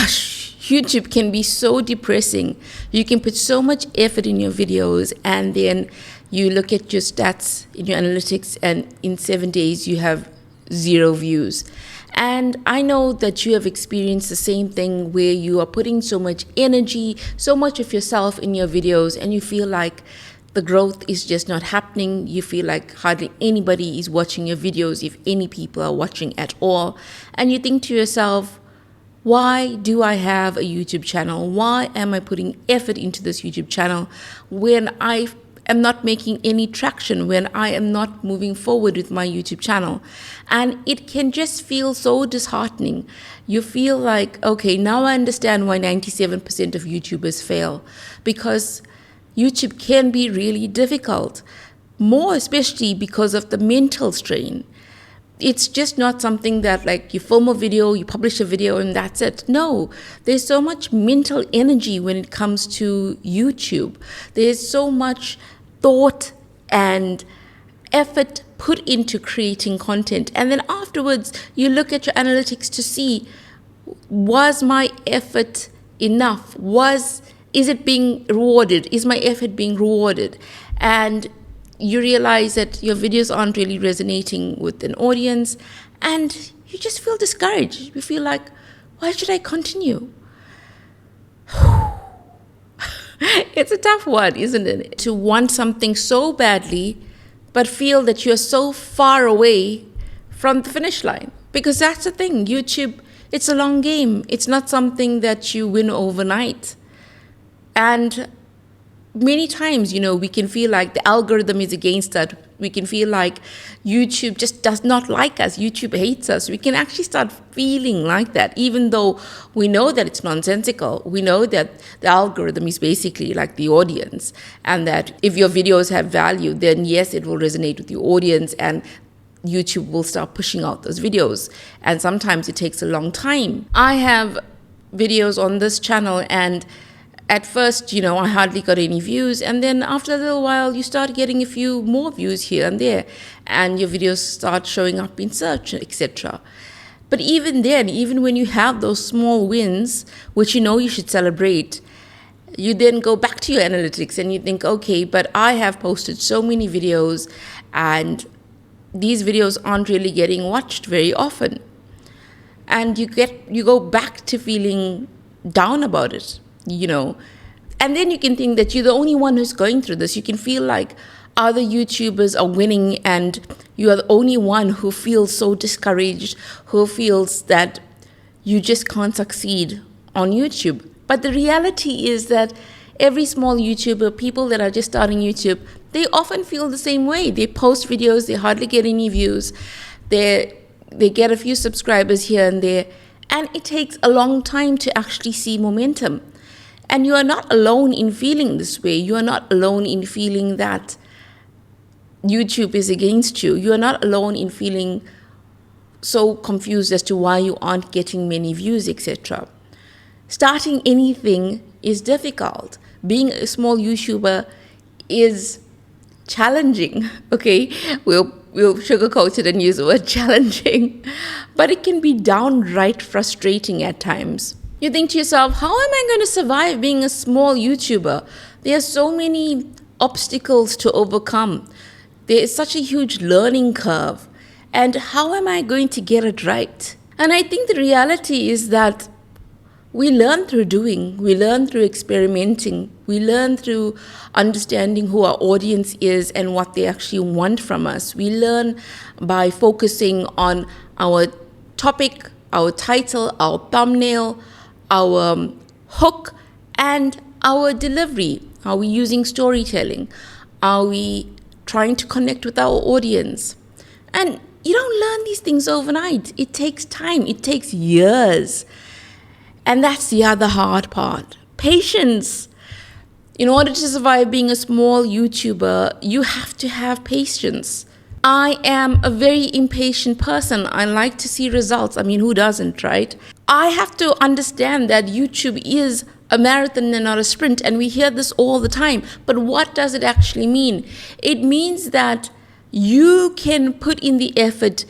gosh, YouTube can be so depressing. You can put so much effort in your videos, and then you look at your stats in your analytics, and in 7 days you have 0 views. And I know that you have experienced the same thing, where you are putting so much energy, so much of yourself in your videos, and you feel like the growth is just not happening. You feel like hardly anybody is watching your videos, if any people are watching at all. And you think to yourself, why do I have a YouTube channel? Why am I putting effort into this YouTube channel when I am not making any traction, when I am not moving forward with my YouTube channel? And it can just feel so disheartening. You feel like, okay, now I understand why 97% of YouTubers fail, because YouTube can be really difficult, more especially because of the mental strain. It's just not something that like you film a video, you publish a video, and that's it. No, there's so much mental energy when it comes to YouTube. There's so much thought and effort put into creating content. And then afterwards, you look at your analytics to see, was my effort enough? Is it being rewarded? Is my effort being rewarded? And you realize that your videos aren't really resonating with an audience, and you just feel discouraged. You feel like, why should I continue? It's a tough one, isn't it? To want something so badly, but feel that you're so far away from the finish line. Because that's the thing, YouTube, it's a long game. It's not something that you win overnight. And many times, we can feel like the algorithm is against us. We can feel like YouTube just does not like us. YouTube hates us. We can actually start feeling like that, even though we know that it's nonsensical. We know that the algorithm is basically like the audience, and that if your videos have value, then yes, it will resonate with the audience, and YouTube will start pushing out those videos. And sometimes it takes a long time. I have videos on this channel, and at first, I hardly got any views, and then after a little while, you start getting a few more views here and there, and your videos start showing up in search, etc. But even then, even when you have those small wins, which you should celebrate, you then go back to your analytics and you think, okay, but I have posted so many videos, and these videos aren't really getting watched very often. And you go back to feeling down about it. And then you can think that you're the only one who's going through this. You can feel like other YouTubers are winning, and you are the only one who feels so discouraged, who feels that you just can't succeed on YouTube. But the reality is that every small YouTuber, people that are just starting YouTube, they often feel the same way. They post videos, they hardly get any views, they get a few subscribers here and there, and it takes a long time to actually see momentum. And you are not alone in feeling this way. You are not alone in feeling that YouTube is against you. You are not alone in feeling so confused as to why you aren't getting many views, etc. Starting anything is difficult. Being a small YouTuber is challenging. Okay, we'll sugarcoat it and use the word challenging, but it can be downright frustrating at times. You think to yourself, how am I going to survive being a small YouTuber? There are so many obstacles to overcome. There is such a huge learning curve. And how am I going to get it right? And I think the reality is that we learn through doing, we learn through experimenting, we learn through understanding who our audience is and what they actually want from us. We learn by focusing on our topic, our title, our thumbnail, our hook, and our delivery. Are we using storytelling? Are we trying to connect with our audience? And you don't learn these things overnight. It takes time. It takes years. And that's the other hard part. Patience. In order to survive being a small YouTuber, you have to have patience. I am a very impatient person. I like to see results. I mean, who doesn't, right? I have to understand that YouTube is a marathon and not a sprint, and we hear this all the time. But what does it actually mean? It means that you can put in the effort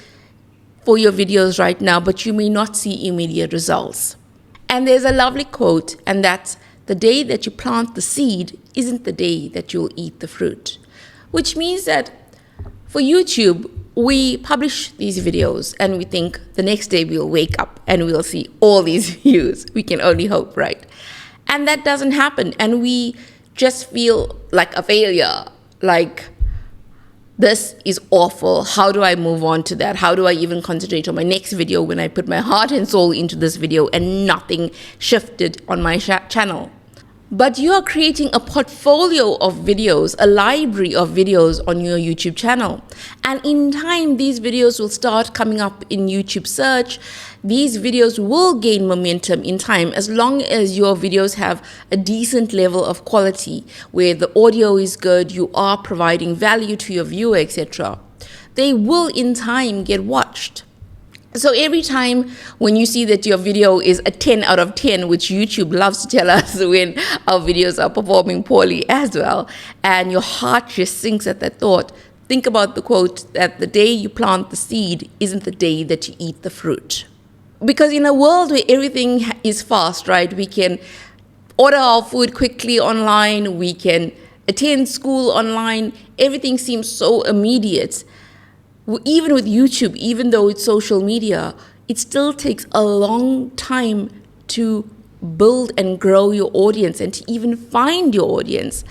for your videos right now, but you may not see immediate results. And there's a lovely quote, and that's, the day that you plant the seed isn't the day that you'll eat the fruit. Which means that for YouTube, we publish these videos and we think the next day we'll wake up and we'll see all these views. We can only hope, right? And that doesn't happen. And we just feel like a failure, like, this is awful. How do I move on to that? How do I even concentrate on my next video when I put my heart and soul into this video and nothing shifted on my channel? But you are creating a portfolio of videos, a library of videos on your YouTube channel. And in time, these videos will start coming up in YouTube search. These videos will gain momentum in time as long as your videos have a decent level of quality, where the audio is good, you are providing value to your viewer, etc. They will in time get watched. So every time when you see that your video is a 10 out of 10, which YouTube loves to tell us when our videos are performing poorly as well, and your heart just sinks at that thought, think about the quote that the day you plant the seed isn't the day that you eat the fruit. Because in a world where everything is fast, right, we can order our food quickly online, we can attend school online, everything seems so immediate. Even with YouTube, even though it's social media, it still takes a long time to build and grow your audience and to even find your audience.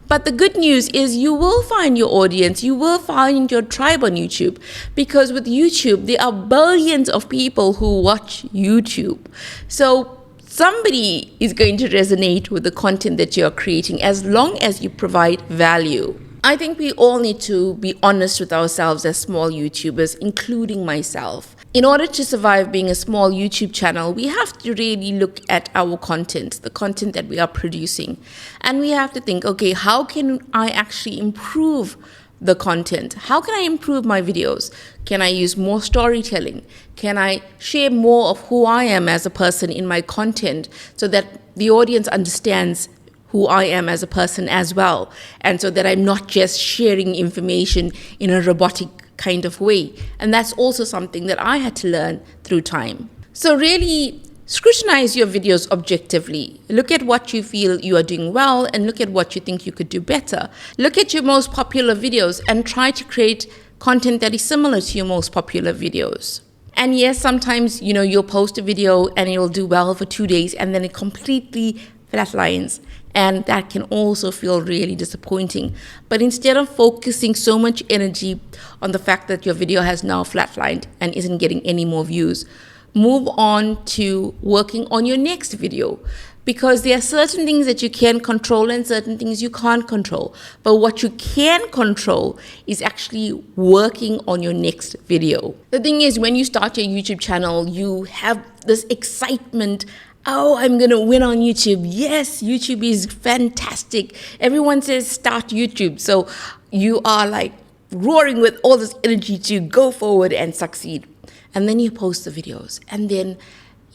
But the good news is you will find your audience, you will find your tribe on YouTube, because with YouTube, there are billions of people who watch YouTube. So somebody is going to resonate with the content that you're creating as long as you provide value. I think we all need to be honest with ourselves as small YouTubers, including myself. In order to survive being a small YouTube channel, we have to really look at our content, the content that we are producing. And we have to think, okay, how can I actually improve the content? How can I improve my videos? Can I use more storytelling? Can I share more of who I am as a person in my content so that the audience understands who I am as a person as well, and so that I'm not just sharing information in a robotic kind of way? And that's also something that I had to learn through time. So really scrutinize your videos objectively. Look at what you feel you are doing well and look at what you think you could do better. Look at your most popular videos and try to create content that is similar to your most popular videos. And yes, sometimes, you'll post a video and it'll do well for 2 days and then it completely flatlines. And that can also feel really disappointing. But instead of focusing so much energy on the fact that your video has now flatlined and isn't getting any more views, move on to working on your next video. Because there are certain things that you can control and certain things you can't control. But what you can control is actually working on your next video. The thing is, when you start your YouTube channel, you have this excitement. Oh, I'm going to win on YouTube. Yes, YouTube is fantastic. Everyone says start YouTube. So you are like roaring with all this energy to go forward and succeed. And then you post the videos and then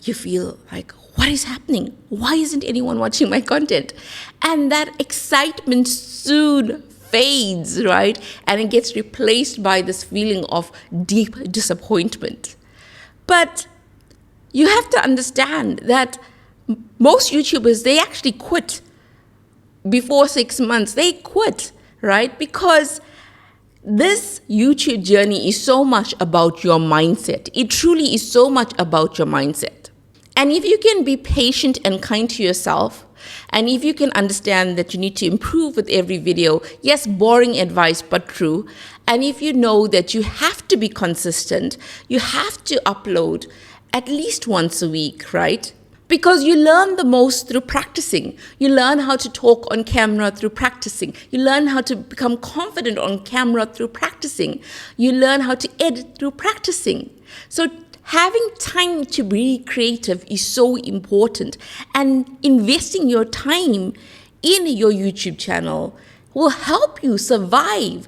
you feel like, what is happening? Why isn't anyone watching my content? And that excitement soon fades, right? And it gets replaced by this feeling of deep disappointment. But you have to understand that most YouTubers, they actually quit before 6 months. They quit, right? Because this YouTube journey is so much about your mindset. It truly is so much about your mindset. And if you can be patient and kind to yourself, and if you can understand that you need to improve with every video, yes, boring advice, but true. And if you know that you have to be consistent, you have to upload at least once a week, right? Because you learn the most through practicing. You learn how to talk on camera through practicing. You learn how to become confident on camera through practicing. You learn how to edit through practicing. So having time to be creative is so important. And investing your time in your YouTube channel will help you survive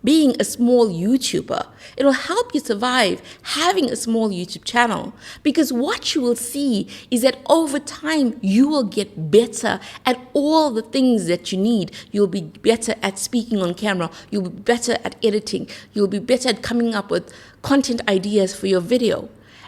being a small YouTuber. It'll help you survive having a small YouTube channel, because what you will see is that over time you will get better at all the things that you need. You'll be better at speaking on camera. You'll be better at editing. You'll be better at coming up with content ideas for your video.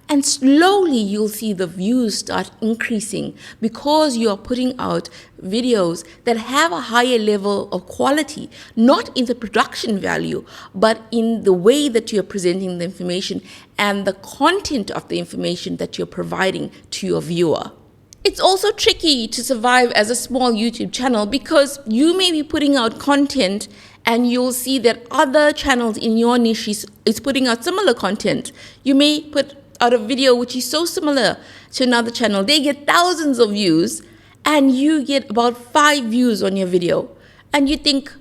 And slowly you'll see the views start increasing because you are putting out videos that have a higher level of quality, not in the production value, but in the way that you're presenting the information and the content of the information that you're providing to your viewer. It's also tricky to survive as a small YouTube channel because you may be putting out content and you'll see that other channels in your niche is putting out similar content. You may put out a video which is so similar to another channel. They get thousands of views and you get about 5 views on your video. And you think,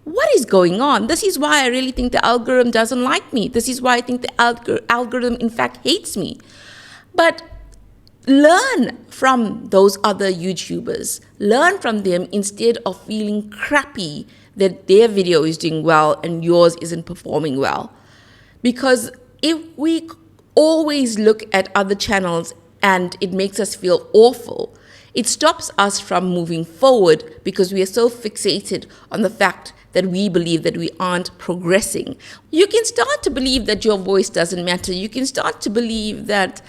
what is going on? This is why I really think the algorithm doesn't like me. This is why I think the algorithm in fact hates me. But learn from those other YouTubers. Learn from them instead of feeling crappy that their video is doing well and yours isn't performing well. Because if we always look at other channels and it makes us feel awful, it stops us from moving forward because we are so fixated on the fact that we believe that we aren't progressing. You can start to believe that your voice doesn't matter. You can start to believe that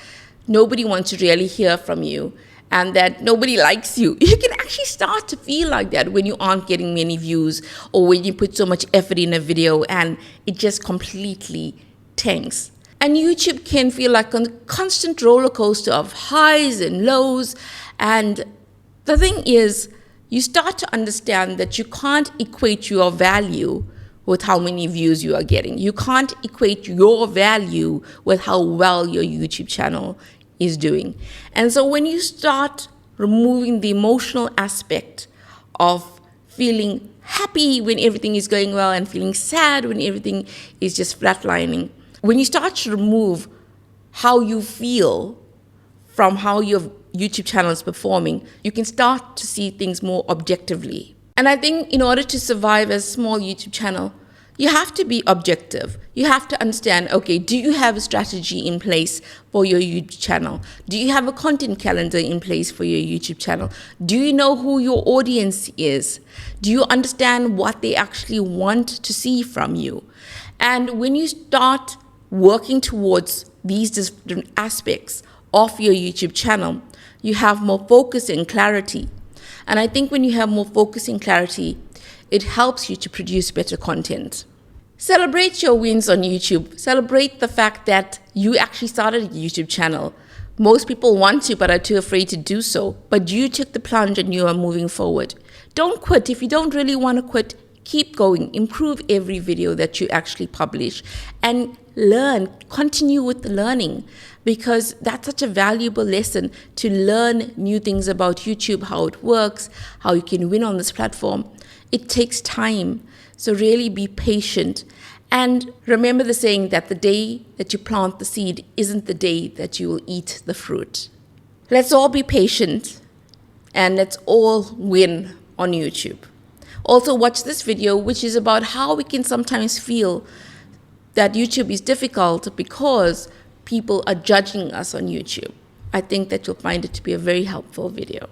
nobody wants to really hear from you and that nobody likes you. You can actually start to feel like that when you aren't getting many views or when you put so much effort in a video and it just completely tanks. And YouTube can feel like a constant roller coaster of highs and lows. And the thing is, you start to understand that you can't equate your value with how many views you are getting. You can't equate your value with how well your YouTube channel is doing. And so when you start removing the emotional aspect of feeling happy when everything is going well and feeling sad when everything is just flatlining, when you start to remove how you feel from how your YouTube channel is performing, you can start to see things more objectively. And I think in order to survive as a small YouTube channel, you have to be objective. You have to understand, okay, do you have a strategy in place for your YouTube channel? Do you have a content calendar in place for your YouTube channel? Do you know who your audience is? Do you understand what they actually want to see from you? And when you start working towards these different aspects of your YouTube channel, you have more focus and clarity. And I think when you have more focus and clarity, it helps you to produce better content. Celebrate your wins on YouTube. Celebrate the fact that you actually started a YouTube channel. Most people want to, but are too afraid to do so. But you took the plunge and you are moving forward. Don't quit. If you don't really want to quit, keep going. Improve every video that you actually publish. And learn. Continue with the learning. Because that's such a valuable lesson to learn new things about YouTube, how it works, how you can win on this platform. It takes time, so really be patient. And remember the saying that the day that you plant the seed isn't the day that you will eat the fruit. Let's all be patient and let's all win on YouTube. Also watch this video, which is about how we can sometimes feel that YouTube is difficult because people are judging us on YouTube. I think that you'll find it to be a very helpful video.